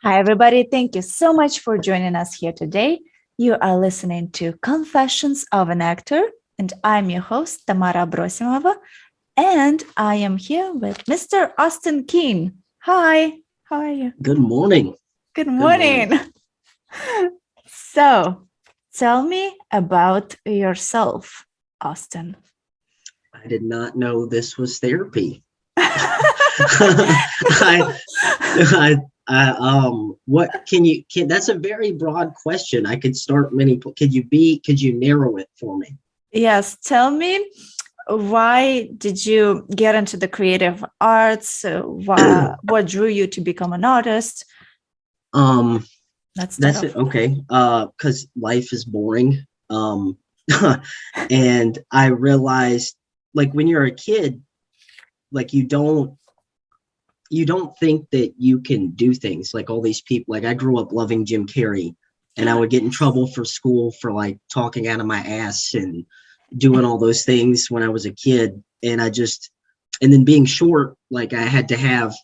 Hi, everybody. Thank you so much for joining us here today. You are listening to Confessions of an Actor, and I'm your host, Tamara Brosimova, and I am here with Mr. Austin Keene. Hi, how are you? Good morning. Good Good morning. morning. So, tell me about yourself, Austin. I did not know this was therapy. I, what that's a very broad question. I could start many, could you narrow it for me? Yes, tell me, why did you get into the creative arts? What drew you to become an artist? Let's start That's off it. with that. Okay. Cause life is boring. And I realized, like, when you're a kid, like, you don't think that you can do things like all these people. Like, I grew up loving Jim Carrey, and I would get in trouble for school for like talking out of my ass and doing all those things when I was a kid. And then being short, like, I had to have,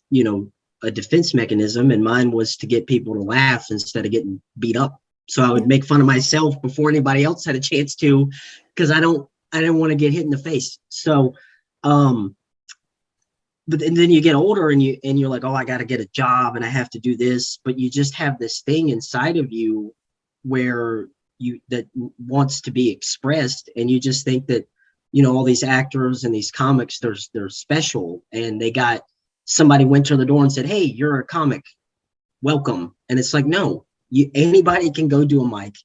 a defense mechanism, and mine was to get people to laugh instead of getting beat up. So I would Yeah. make fun of myself before anybody else had a chance to, because I didn't want to get hit in the face. So, um, and then you get older and you're like, oh, I got to get a job and I have to do this, but you just have this thing inside of you where you that wants to be expressed, and you just think that, all these actors and these comics, they're special, and they got somebody went to the door and said, hey, you're a comic, welcome. And it's like, no, anybody can go do a mic,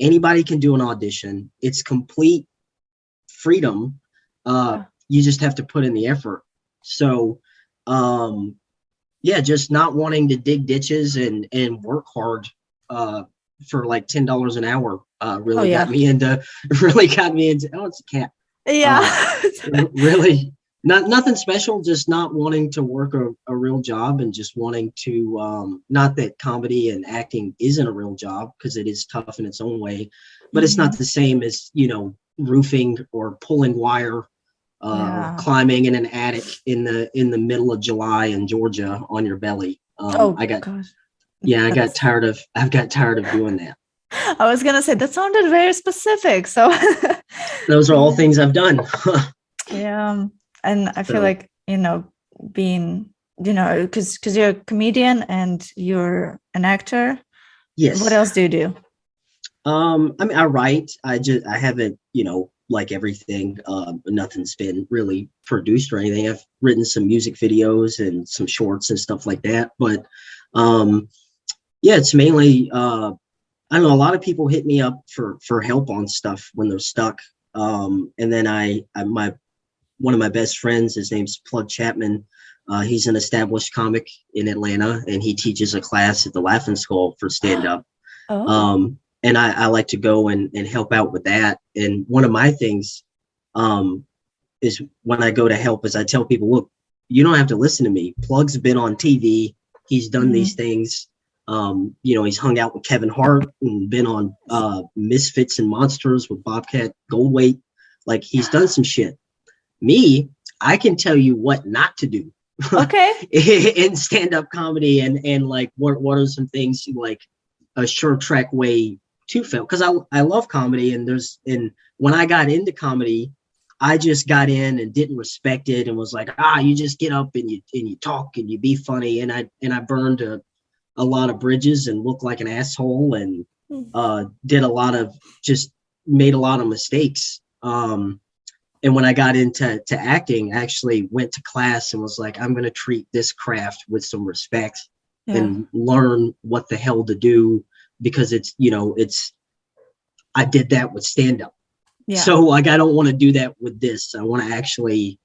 anybody can do an audition, it's complete freedom. You just have to put in the effort. So, yeah, just not wanting to dig ditches and work hard for like $10 an hour Oh really got yeah. me into really got me into. Oh, it's a cat. Yeah. Really, nothing special. Just not wanting to work a real job, and just wanting to. Not that comedy and acting isn't a real job, because it is tough in its own way, but it's not Mhm. the same as roofing or pulling wire, or Yeah. climbing in an attic in the middle of July in Georgia on your belly. Oh gosh. That's I've got tired of doing that. I was gonna say that sounded very specific. So Those are all yeah. things I've done. Yeah. And I feel So like, being, because you're a comedian and you're an actor. What yes. else do you do? I mean, I write. I haven't, like everything. Nothing's been really produced or anything. I've written some music videos and some shorts and stuff like that. But um, yeah, it's mainly. I don't know. A lot of people hit me up for help on stuff when they're stuck. And then my one of my best friends, his name's Plug Chapman. He's an established comic in Atlanta, and he teaches a class at the Laughing Skull for stand up. Oh, And I like to go and help out with that. And one of my things um, is, when I go to help, is I tell people, look, you don't have to listen to me. Plug's been on TV. He's done these mhm. things. He's hung out with Kevin Hart and been on Misfits and Monsters with Bobcat Goldthwait. Like, he's done some shit. Me, I can tell you what not to do Okay. in stand-up comedy, and like what are some things you like, a short track way to film, because I love comedy, and when I got into comedy, I just got in and didn't respect it, and was like, you just get up and you talk and you be funny, and I burned a lot of bridges and looked like an asshole, and did a lot of just made a lot of mistakes. And when I got into acting, I actually went to class and was like, I'm going to treat this craft with some respect Yeah. and learn what the hell to do, because I did that with stand up. Yeah. So, like, I don't want to do that with this. I want to actually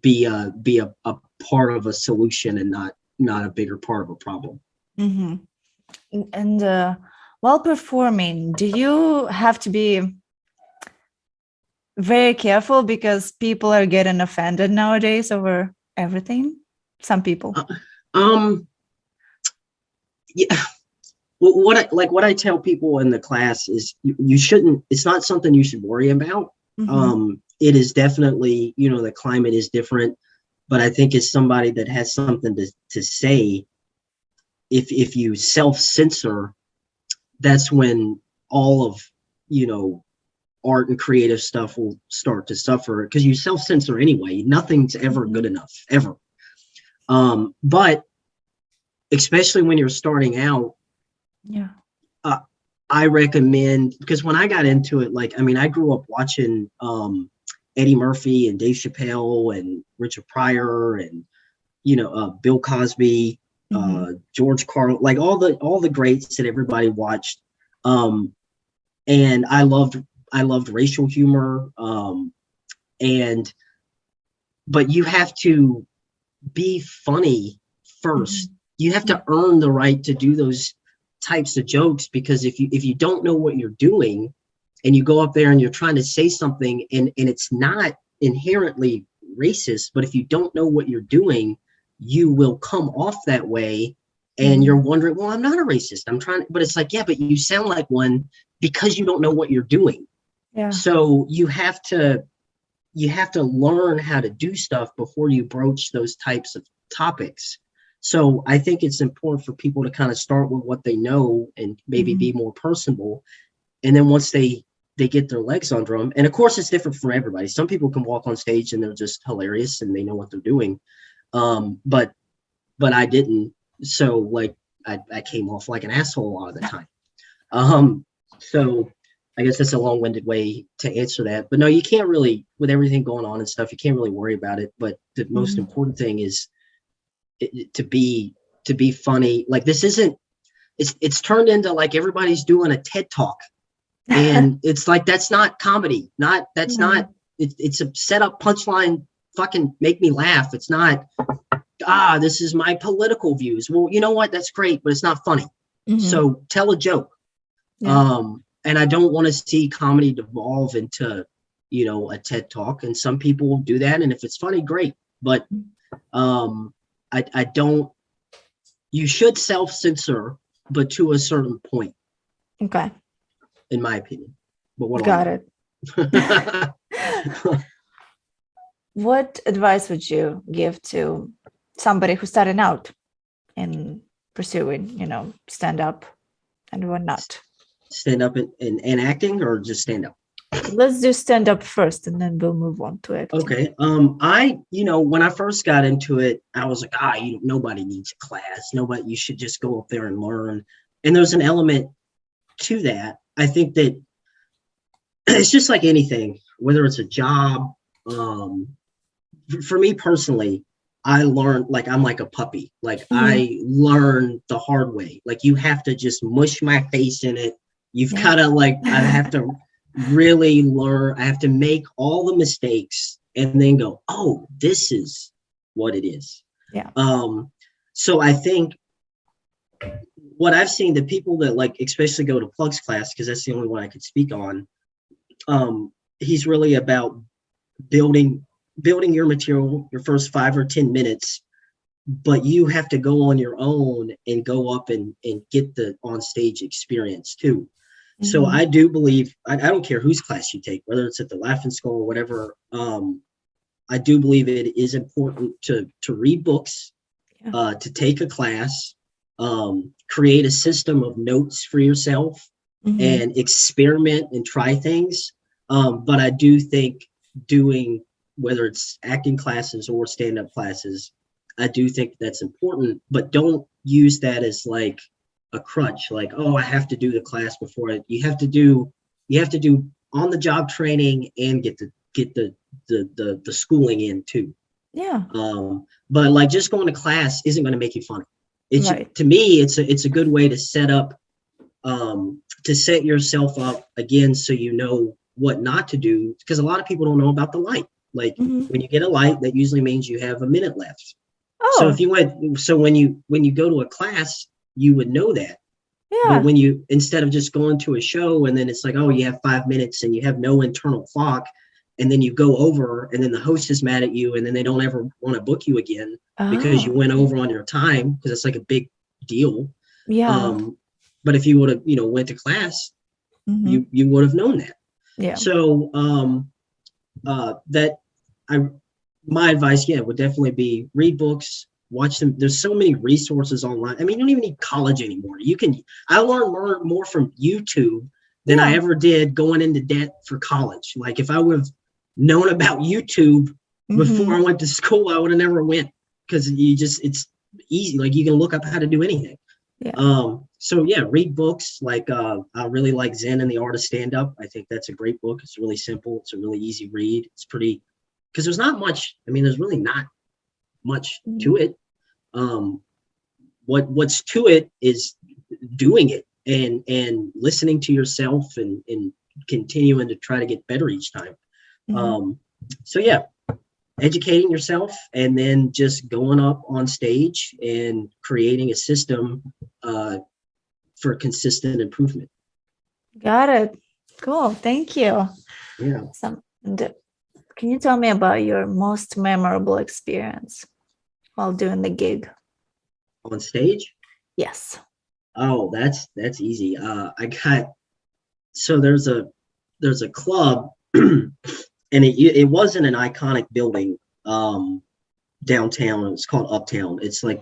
be a part of a solution, and not a bigger part of a problem. Hmm. And while performing, do you have to be very careful because people are getting offended nowadays over everything? Some people. Uh, um, yeah. What I tell people in the class is, you shouldn't. It's not something you should worry about. Hmm. It is definitely, the climate is different, but I think as somebody that has something to say, if you self-censor, that's when all of, art and creative stuff will start to suffer, because you self-censor anyway. Nothing's ever good enough, ever. But especially when you're starting out, I recommend, because when I got into it, I grew up watching Eddie Murphy and Dave Chappelle and Richard Pryor and Bill Cosby, George Carlin, like all the greats that everybody watched. And I loved racial humor. But you have to be funny first. You have to earn the right to do those types of jokes, because if you don't know what you're doing and you go up there and you're trying to say something and it's not inherently racist, but if you don't know what you're doing, you will come off that way, and you're wondering, well, I'm not a racist. I'm trying, but it's like, yeah, but you sound like one because you don't know what you're doing. Yeah. So you have to learn how to do stuff before you broach those types of topics. So I think it's important for people to kind of start with what they know and maybe be more personable. And then once they get their legs under them, and of course it's different for everybody. Some people can walk on stage and they're just hilarious and they know what they're doing. But I didn't. So like I came off like an asshole a lot of the time. So I guess that's a long-winded way to answer that. But no, you can't really, with everything going on and stuff, you can't really worry about it. But the most important thing is to be funny. Like this isn't, it's turned into like everybody's doing a TED talk, and it's like, that's not comedy. It's a set up punchline, fucking make me laugh. It's not, this is my political views. Well, you know what? That's great, but it's not funny. So tell a joke. Yeah. And I don't want to see comedy devolve into, a TED talk. And some people will do that. And if it's funny, great. But I don't, you should self-censor, but to a certain point. Okay. In my opinion. But what got it. What advice would you give to somebody who's starting out in pursuing, stand up and whatnot? Stand up and acting, or just stand up? Let's do stand up first, and then we'll move on to acting. Okay. When I first got into it, I was like, nobody needs a class. You should just go up there and learn. And there's an element to that. I think that it's just like anything, whether it's a job. For me personally, I learned, like, I'm like a puppy. Like I learned the hard way. Like you have to just mush my face in it. You've got to I have to really learn. I have to make all the mistakes and then go, oh, this is what it is. Yeah. So I think what I've seen, the people that especially go to Plug's class, because that's the only one I could speak on. He's really about building your material, your first 5 or 10 minutes, but you have to go on your own and go up and get the on-stage experience too. So I do believe, I don't care whose class you take, whether it's at the Laughing Skull or whatever. I do believe it is important to read books, to take a class, create a system of notes for yourself, and experiment and try things. But I do think doing, whether it's acting classes or stand-up classes, I do think that's important, but don't use that as like a crutch. Like, oh, I have to do the class before it. You have to do on the job training and get the schooling in too. Yeah. But just going to class isn't going to make you funny. It's right. To me, it's a good way to set yourself up again, so you know what not to do, because a lot of people don't know about the light. Like when you get a light, that usually means you have a minute left. Oh. So when you go to a class, you would know that. Yeah. But when you, instead of just going to a show and then it's like, oh, you have 5 minutes and you have no internal clock, and then you go over and then the host is mad at you and then they don't ever want to book you again because you went over on your time, because it's like a big deal. Yeah. But if you would have, went to class, you would have known that. Yeah. So my advice, would definitely be read books, watch them. There's so many resources online. I mean, you don't even need college anymore. I learned more from YouTube than I ever did going into debt for college. Like if I would have known about YouTube before I went to school, I would have never went, because it's easy. Like you can look up how to do anything. Yeah. So yeah, read books. Like I really like Zen and the Art of Stand Up. I think that's a great book. It's really simple. It's a really easy read. It's pretty, because there's not much. I mean, there's really not much to it. What's to it is doing it and listening to yourself and continuing to try to get better each time. So yeah, educating yourself and then just going up on stage and creating a system for consistent improvement. Got it. Cool. Thank you. Yeah. Can you tell me about your most memorable experience while doing the gig? On stage? Yes. Oh, that's easy. So there's a club and it wasn't an iconic building downtown. It's called Uptown. It's like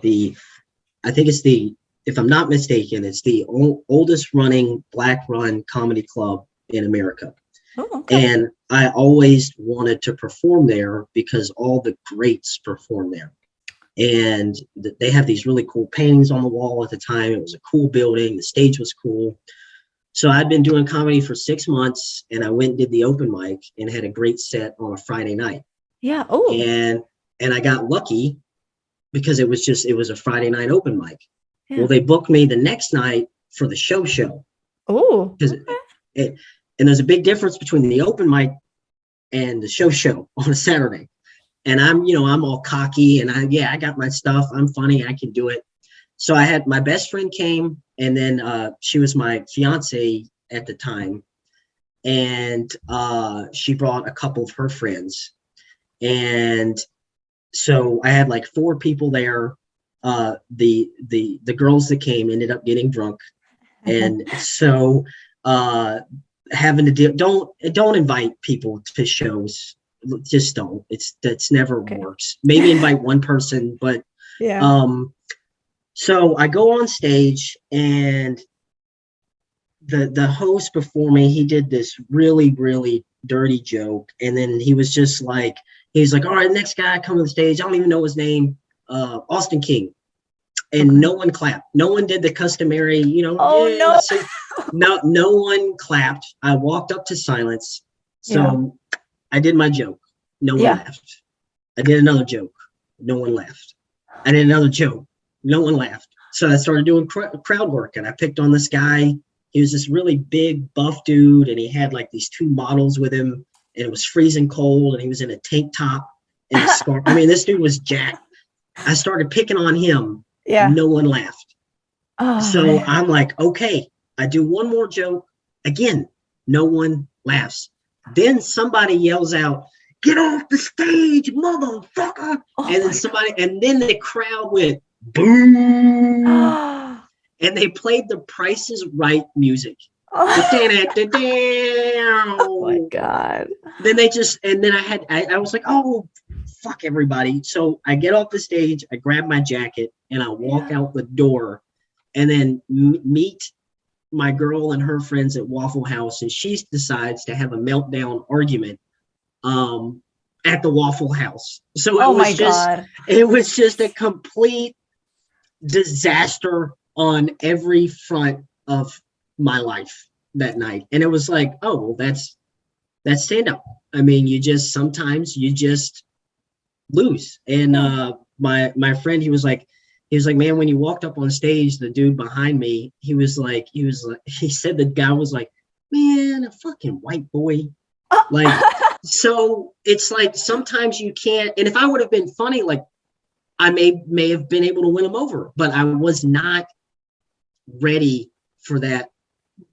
if I'm not mistaken, it's the oldest running Black run comedy club in America. Oh, okay. And I always wanted to perform there because all the greats perform there. And they have these really cool paintings on the wall at the time. It was a cool building. The stage was cool. So I'd been doing comedy for 6 months, and I went and did the open mic and had a great set on a Friday night. Yeah. Oh. And I got lucky because it was a Friday night open mic. Yeah. Well, they booked me the next night for the show. Oh. And there's a big difference between the open mic and the show on a Saturday. And I'm all cocky and I got my stuff. I'm funny. I can do it. So I had my best friend came, and then she was my fiance at the time. And she brought a couple of her friends. And so I had like 4 people there. The girls that came ended up getting drunk. And so having to don't invite people to shows. Just don't. That's never works. Maybe invite one person, but yeah. So I go on stage, and the host before me, he did this really, really dirty joke, and then he was like, all right, next guy come on the stage. I don't even know his name, Austin King. And no one clapped. No one did the customary, no. So no one clapped. I walked up to silence. So I did my joke. No one laughed. I did another joke. No one laughed. I did another joke. No one laughed. So I started doing crowd work, and I picked on this guy. He was this really big, buff dude, and he had like these 2 models with him, and it was freezing cold, and he was in a tank top and a scarf. I mean, this dude was jacked. I started picking on him. Yeah. No one laughed. Oh, so man. I'm like, okay, I do one more joke. Again, no one laughs. Then somebody yells out, "Get off the stage, motherfucker!" And then the crowd went boom. And they played the Price is Right music. Oh my God. Then I was like, oh, fuck everybody. So I get off the stage, I grab my jacket, and I walk out the door, and then meet my girl and her friends at Waffle House, and she decides to have a meltdown argument at the Waffle House. So it was just a complete disaster on every front of my life that night. And it was like, oh, well, that's stand up. I mean, sometimes you just lose. And my friend, he was like, man, when you walked up on stage, the dude behind me, he said the guy was like, man, a fucking white boy. Like, so it's like, sometimes you can't, and if I would have been funny, like I may have been able to win him over, but I was not ready for that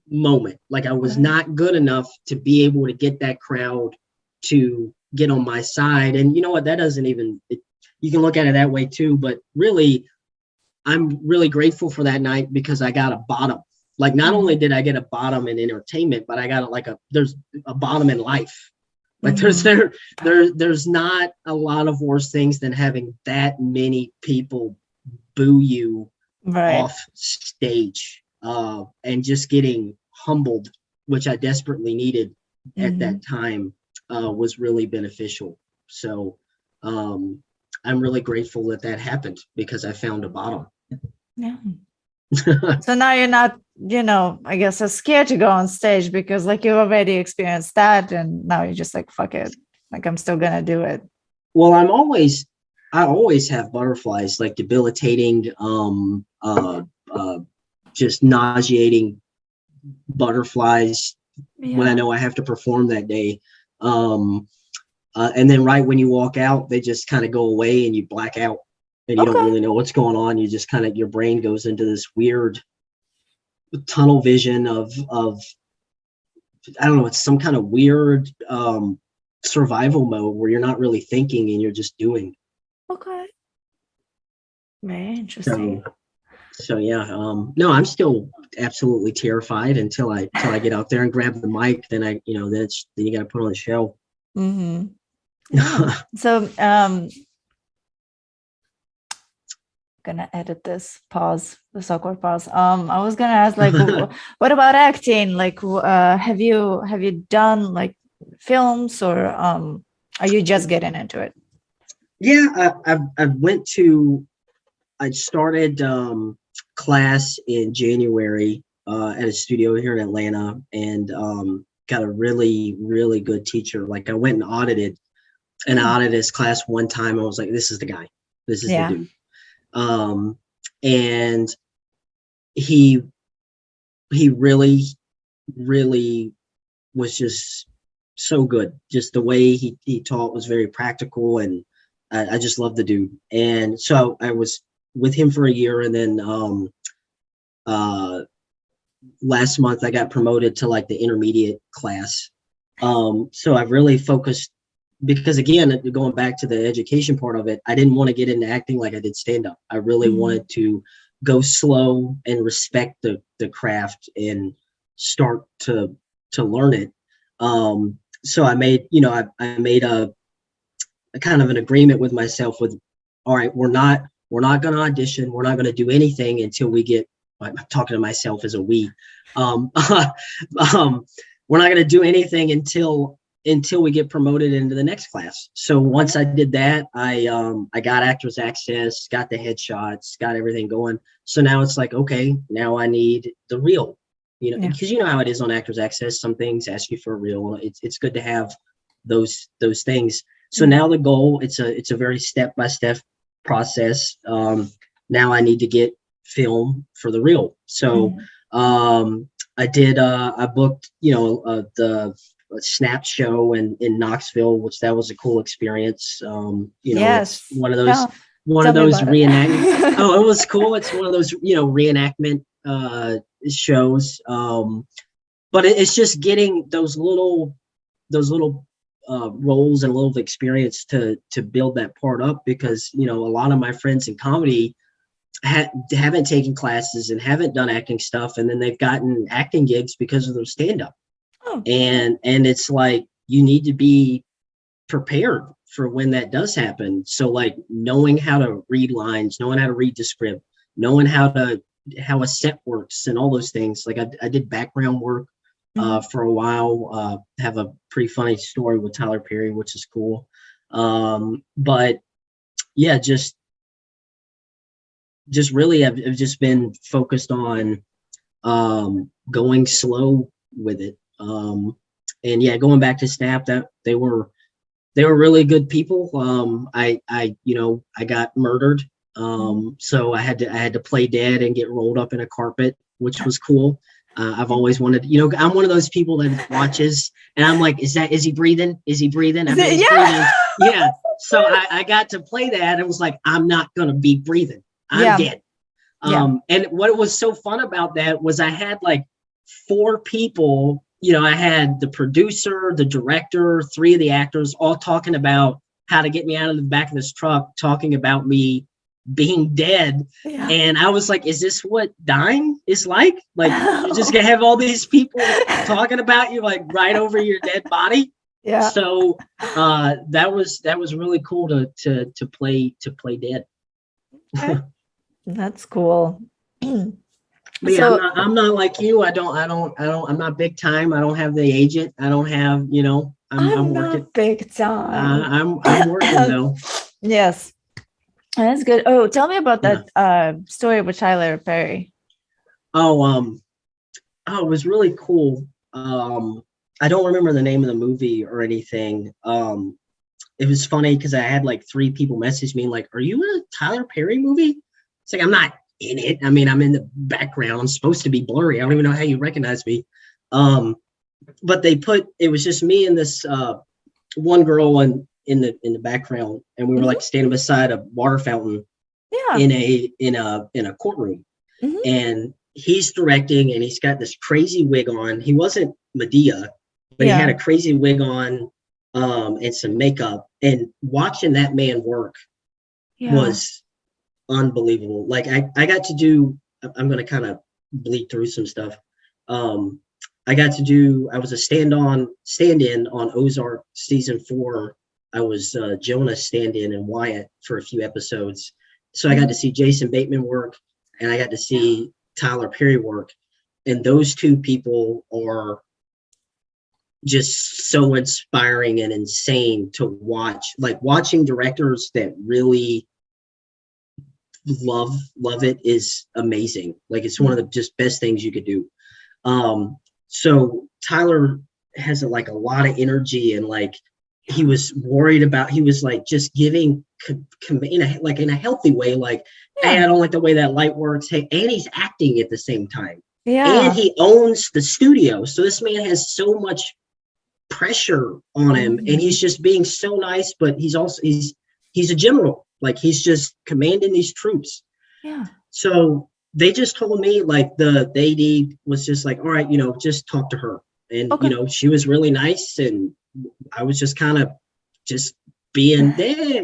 moment. Like I was not good enough to be able to get that crowd to get on my side. And you know what, that doesn't even, you can look at it that way too, but really, I'm really grateful for that night because I got a bottom. Like not only did I get a bottom in entertainment, but I got there's a bottom in life. Like there's not a lot of worse things than having that many people boo you Right. off stage, and just getting humbled, which I desperately needed at that time, was really beneficial. So I'm really grateful that that happened because I found a bottom. Yeah. So now you're not, I guess, as scared to go on stage because like you've already experienced that, and now you're just like, fuck it, like I'm still gonna do it. Well, I always have butterflies, like debilitating, just nauseating butterflies when I know I have to perform that day. And then right when you walk out, they just kind of go away and you black out and you don't really know what's going on. You just kind of, your brain goes into this weird tunnel vision of I don't know, it's some kind of weird survival mode where you're not really thinking and you're just doing. Okay. Very interesting. So yeah, no, I'm still absolutely terrified until I get out there and grab the mic. Then then you got to put on the show. Mm-hmm. Yeah. So gonna edit this awkward pause. I was gonna ask, like, what about acting? Like, have you done like films, or are you just getting into it? Yeah, I started class in January at a studio here in Atlanta, and got a really, really good teacher. Like I went and audited his class one time. I was like, this is the guy. This is the dude. And he really, really was just so good. Just the way he taught was very practical, and I just loved the dude. And so I was with him for a year, and then last month I got promoted to like the intermediate class. So I've really focused, because again, going back to the education part of it, I didn't want to get into acting like I did stand-up. I really wanted to go slow and respect the craft and start to learn it. So I made, I made a kind of an agreement with myself with, all right, we're not going to audition. We're not going to do anything until we get, I'm talking to myself as a we, we're not going to do anything until we get promoted into the next class. So once I did that, I got Actors Access, got the headshots, got everything going. So now it's like, okay, now I need the reel, because you know how it is on Actors Access. Some things ask you for a reel. It's good to have those things. So now the goal, it's a very step-by-step process. Now I need to get film for the reel. So I booked, the Snap show in Knoxville, which that was a cool experience. Yes, it's one of those reenactment. Oh, it was cool. It's one of those reenactment shows. But it's just getting those little roles and a little experience to build that part up, because a lot of my friends in comedy haven't taken classes and haven't done acting stuff, and then they've gotten acting gigs because of their stand-up. And it's like, you need to be prepared for when that does happen. So like knowing how to read lines, knowing how to read the script, knowing how a set works and all those things. Like I did background work for a while. Have a pretty funny story with Tyler Perry, which is cool. But yeah, just really I've just been focused on going slow with it. And yeah, going back to Snap, that they were really good people. I got murdered. So I had to play dead and get rolled up in a carpet, which was cool. I've always wanted, I'm one of those people that watches and I'm like, is he breathing? Is he breathing? I mean, he's breathing. Yeah. So I got to play that. It was like, I'm not going to be breathing. I'm dead. And what was so fun about that was I had like 4 people. I had the producer, the director, 3 of the actors, all talking about how to get me out of the back of this truck, talking about me being dead. Yeah. And I was like, is this what dying is like? Like, you're just gonna have all these people talking about you, like right over your dead body. Yeah. So that was really cool to play dead. Okay. That's cool. But yeah, So I'm not like you. I'm not big time. I don't have the agent. I don't have, I'm I'm working. not big time. I'm working though. Yes. That's good. Oh, tell me about Yeah. that story with Tyler Perry. Oh, it was really cool. I don't remember the name of the movie or anything. It was funny because I had like 3 people message me like, "Are you in a Tyler Perry movie?" It's like I'm not in it. I mean, I'm in the background. I'm supposed to be blurry. I don't even know how you recognize me. But it was just me and this one girl in the background, and we were like standing beside a water fountain Yeah. in a courtroom. And he's directing, and he's got this crazy wig on. He wasn't Medea, but he had a crazy wig on, and some makeup. And watching that man work was unbelievable. Like I got to do. I'm going to kind of bleed through some stuff. I was a stand-in on Ozark season 4. I was Jonah's stand-in and Wyatt for a few episodes. So I got to see Jason Bateman work, and I got to see Tyler Perry work. And those 2 people are just so inspiring and insane to watch. Like watching directors that really love it is amazing. Like it's one of the just best things you could do. So Tyler has a lot of energy, and like he was worried about, he was like just giving in a healthy way, like, hey, I don't like the way that light works. Hey, and he's acting at the same time. And he owns the studio. So this man has so much pressure on him, and he's just being so nice, but he's a general. Like he's just commanding these troops. Yeah. So they just told me, like the AD was just like, all right, just talk to her. And, she was really nice. And I was just kind of just being there,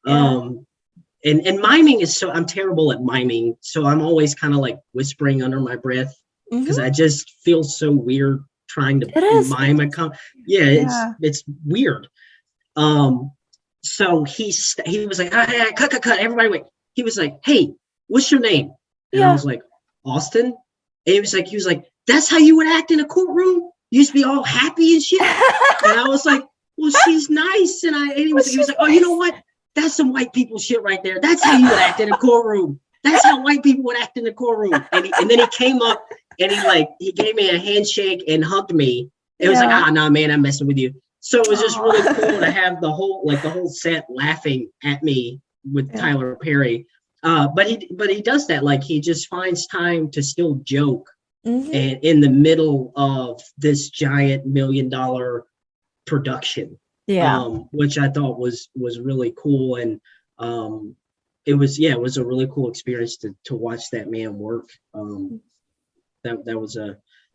and miming is I'm terrible at miming. So I'm always kind of like whispering under my breath because I just feel so weird trying to mime it's weird. So he was like, cut, everybody wait. He was like, hey, what's your name? And I was like, Austin. And he was like, that's how you would act in a courtroom? You used to be all happy and shit. And I was like, well, she's nice. And he was like, oh, you know what? That's some white people shit right there. That's how you would act in a courtroom. That's how white people would act in the courtroom. And then he came up and he gave me a handshake and hugged me. It was like, nah, man, I'm messing with you. So it was just really cool to have the whole set laughing at me with Tyler Perry. But he does that. Like he just finds time to still joke and in the middle of this giant $1 million production. Which I thought was really cool. And it was a really cool experience to watch that man work.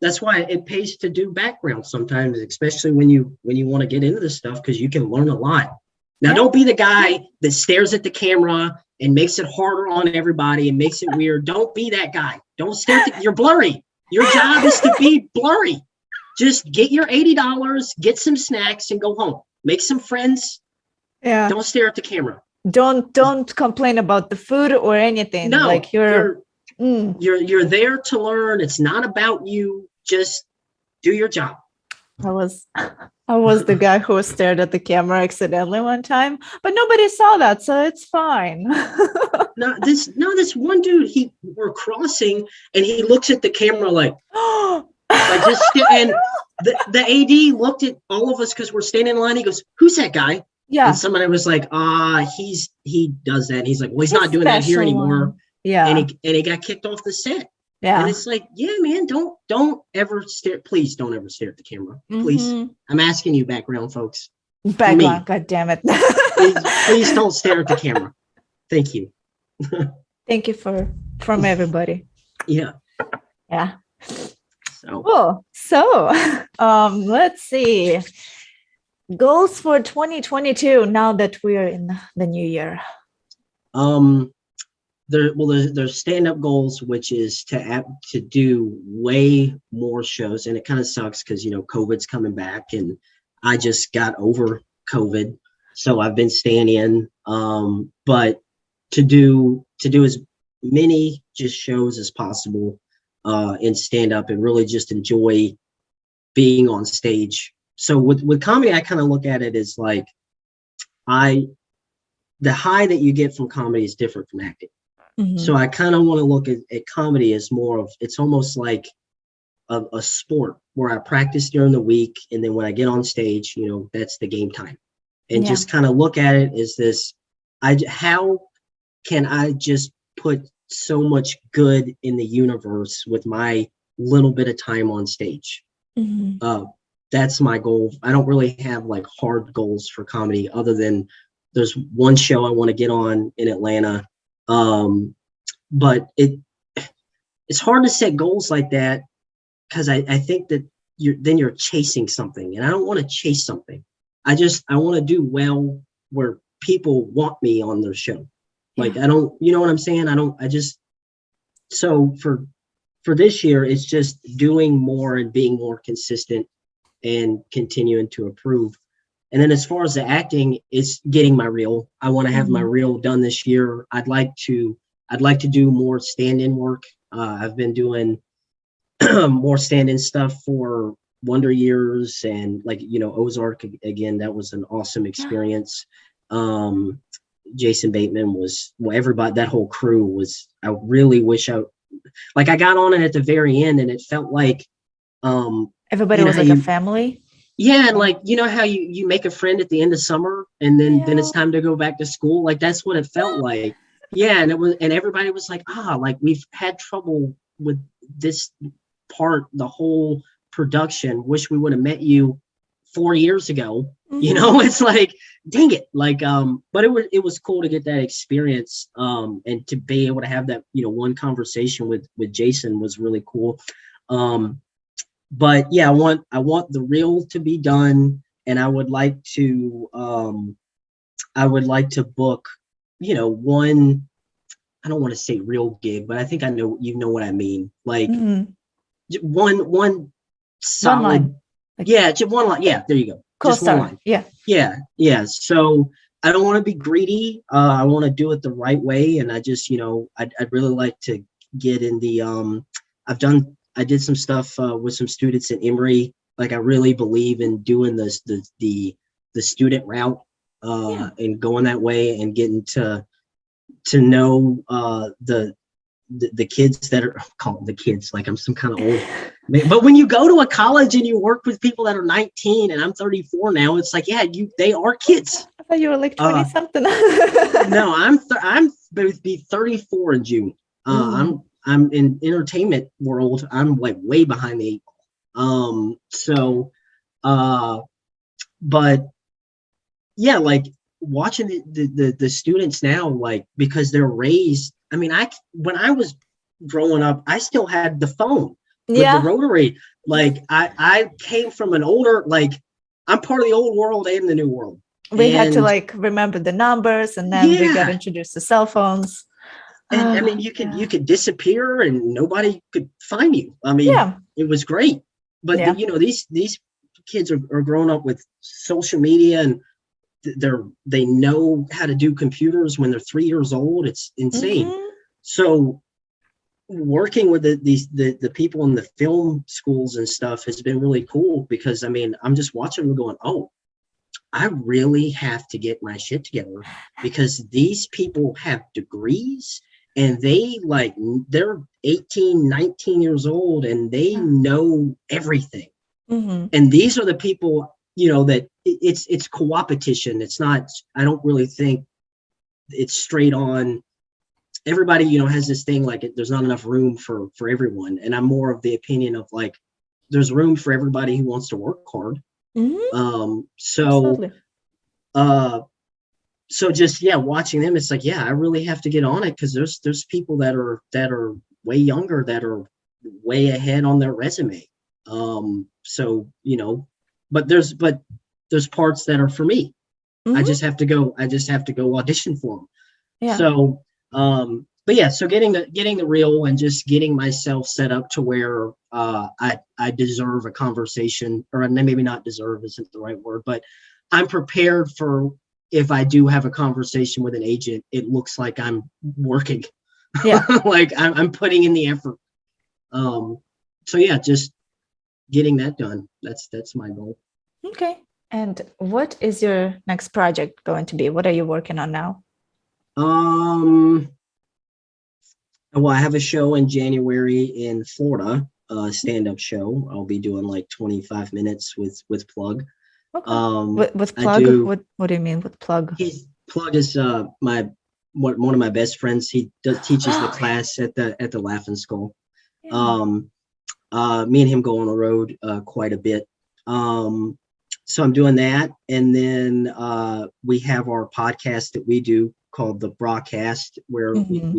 That's why it pays to do background sometimes, especially when you want to get into this stuff, because you can learn a lot. Now, don't be the guy that stares at the camera and makes it harder on everybody and makes it weird. Don't be that guy. Don't stare you're blurry. Your job is to be blurry. Just get your $80, get some snacks, and go home. Make some friends. Yeah. Don't stare at the camera. Don't complain about the food or anything. No, like you're there to learn. It's not about you. Just do your job. I was the guy who stared at the camera accidentally one time, but nobody saw that, so it's fine. This one dude, we're crossing and he looks at the camera like just and the AD looked at all of us because we're standing in line. He goes, "Who's that guy?" Yeah. And somebody was like, he does that. And he's like, well, he's not doing that here anymore. Yeah. And he got kicked off the set. Yeah. And it's like, yeah, man, don't ever stare. Please don't ever stare at the camera. Please. I'm asking you, background folks. Background, God damn it. please don't stare at the camera. Thank you. Thank you from everybody. Yeah. Yeah. Cool. So let's see. Goals for 2022 now that we're in the new year. There's stand-up goals, which is to do way more shows, and it kind of sucks because COVID's coming back, and I just got over COVID, so I've been staying in. But to do as many just shows as possible in stand up and really just enjoy being on stage. So with comedy, I kind of look at it as like the high that you get from comedy is different from acting. So I kind of want to look at comedy as more of, it's almost like a sport where I practice during the week, and then when I get on stage, that's the game time. And just kind of look at it as this, how can I just put so much good in the universe with my little bit of time on stage? That's my goal. I don't really have like hard goals for comedy other than there's one show I want to get on in Atlanta. But it's hard to set goals like that because I think that you're chasing something, and I don't want to chase something. I want to do well where people want me on their show. Like, I don't, you know what I'm saying? So for this year, it's just doing more and being more consistent and continuing to improve. And then as far as the acting, it's getting my reel. I want to have my reel done this year. I'd like to do more stand-in work. I've been doing more stand-in stuff for Wonder Years and Ozark. Again, that was an awesome experience. Jason Bateman everybody, that whole crew was, I really wish I got on it at the very end, and it felt like everybody was like a family. Yeah, and how you make a friend at the end of summer, and then it's time to go back to school. Like, that's what it felt like. Yeah, and everybody was like, we've had trouble with this part, the whole production. Wish we would have met you 4 years ago. It's like, dang it. But it was cool to get that experience, and to be able to have that, one conversation with Jason was really cool. But yeah, I want the reel to be done, and I would like to book, one, I don't want to say real gig, but I think I know, what I mean. Like one solid, line. Just one line. Yeah, there you go. Just one line. Yeah. So I don't want to be greedy. I want to do it the right way, and I just, I'd really like to get in the I did some stuff with some students at Emory. Like, I really believe in doing the student route and going that way and getting to know the kids that are called the kids, like I'm some kind of old man. But when you go to a college and you work with people that are 19 and I'm 34 now, it's like, they are kids. I thought you were like 20 something. No, I'm be 34 in June. I'm in entertainment world. I'm like way behind the eight ball. But yeah, like watching the students now, like, because they're raised. I mean, when I was growing up, I still had the phone with the rotary. Like, I came from an older, like, I'm part of the old world and the new world. We had to remember the numbers, and then we got introduced to cell phones. And I mean, you could disappear and nobody could find you. I mean, it was great. But these kids are growing up with social media, and they know how to do computers when they're 3 years old. It's insane. So working with the people in the film schools and stuff has been really cool, because I mean, I'm just watching them going, oh, I really have to get my shit together, because these people have degrees. And they're 18, 19 years old, and they know everything. And these are the people, that it's co-opetition. It's not, I don't really think it's straight on. Everybody, has this thing, like, there's not enough room for everyone. And I'm more of the opinion of, like, there's room for everybody who wants to work hard. So just, watching them, it's like, I really have to get on it, because there's people that are way younger, that are way ahead on their resume. So, but there's parts that are for me. I just have to go audition for them. So, but yeah, so getting the reel and just getting myself set up to where I deserve a conversation, or maybe not deserve isn't the right word, but I'm prepared for if I do have a conversation with an agent, it looks like I'm working, Yeah. like I'm putting in the effort. So yeah, just getting that done. That's my goal. Okay. And what is your next project going to be? What are you working on now? Well, I have a show in January in Florida, a stand-up show. I'll be doing like 25 minutes with Plug. Okay. With I Plug? do. What do you mean with Plug? His Plug is one of my best friends. He teaches the class at the Laughing Skull. Yeah. Me and him go on the road quite a bit. So I'm doing that, and then we have our podcast that we do called the Broadcast, where Mhm.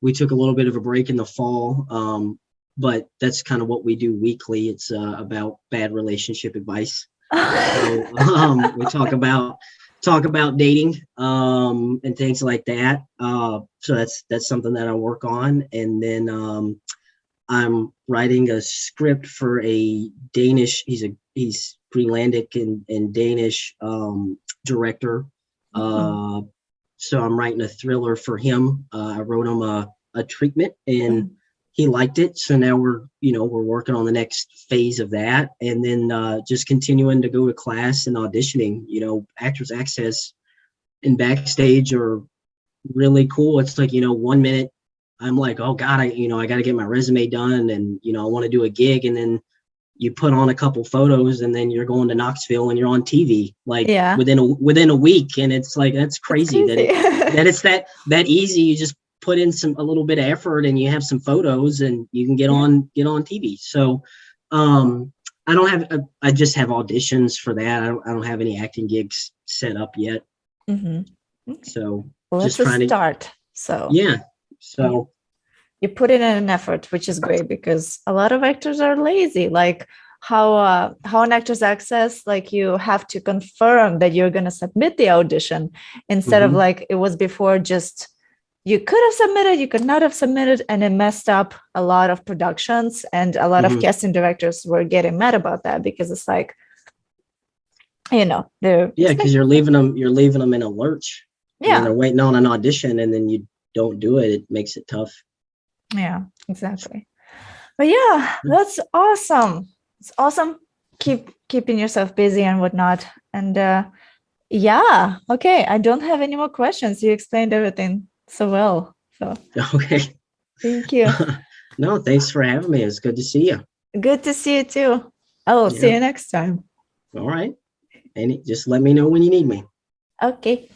we took a little bit of a break in the fall, but that's kind of what we do weekly. It's about bad relationship advice. So we talk about dating and things like that. So that's something that I work on, and then I'm writing a script for a Danish. He's Greenlandic and Danish director. Mhm. So I'm writing a thriller for him. I wrote him a treatment, and Mhm. he liked it. So now we're working on the next phase of that, and then just continuing to go to class and auditioning. Actors Access and Backstage are really cool. It's like 1 minute I'm like, oh God, I got to get my resume done, and I want to do a gig, and then you put on a couple photos, and then you're going to Knoxville and you're on TV like Yeah. within a week, and it's like that's It's crazy crazy. that it's that easy. You just put in a little bit of effort, and you have some photos, and you can get Yeah. on TV. So, I just have auditions for that. I don't have any acting gigs set up yet. Mhm. Okay. So Well, just it's a trying to, start. So yeah. yeah, So you put in an effort, which is great because a lot of actors are lazy. Like how an Actors Access, like you have to confirm that you're going to submit the audition instead of mhm. like it was before, just you could have submitted, you could not have submitted, and it messed up a lot of productions, and a lot of Mhm. casting directors were getting mad about that because it's like, they're Yeah, because expecting. you're leaving them in a lurch, and then they're Yeah, waiting on an audition, and then you don't do it. It makes it tough. yeah, exactly. But yeah, that's awesome. It's awesome. Keeping yourself busy and whatnot. And yeah, okay. I don't have any more questions. You explained everything so well. So Okay. thank you. No, thanks for having me. It's good to see you. Good to see you too. I will see Yeah. you next time. All right. And just let me know when you need me. Okay.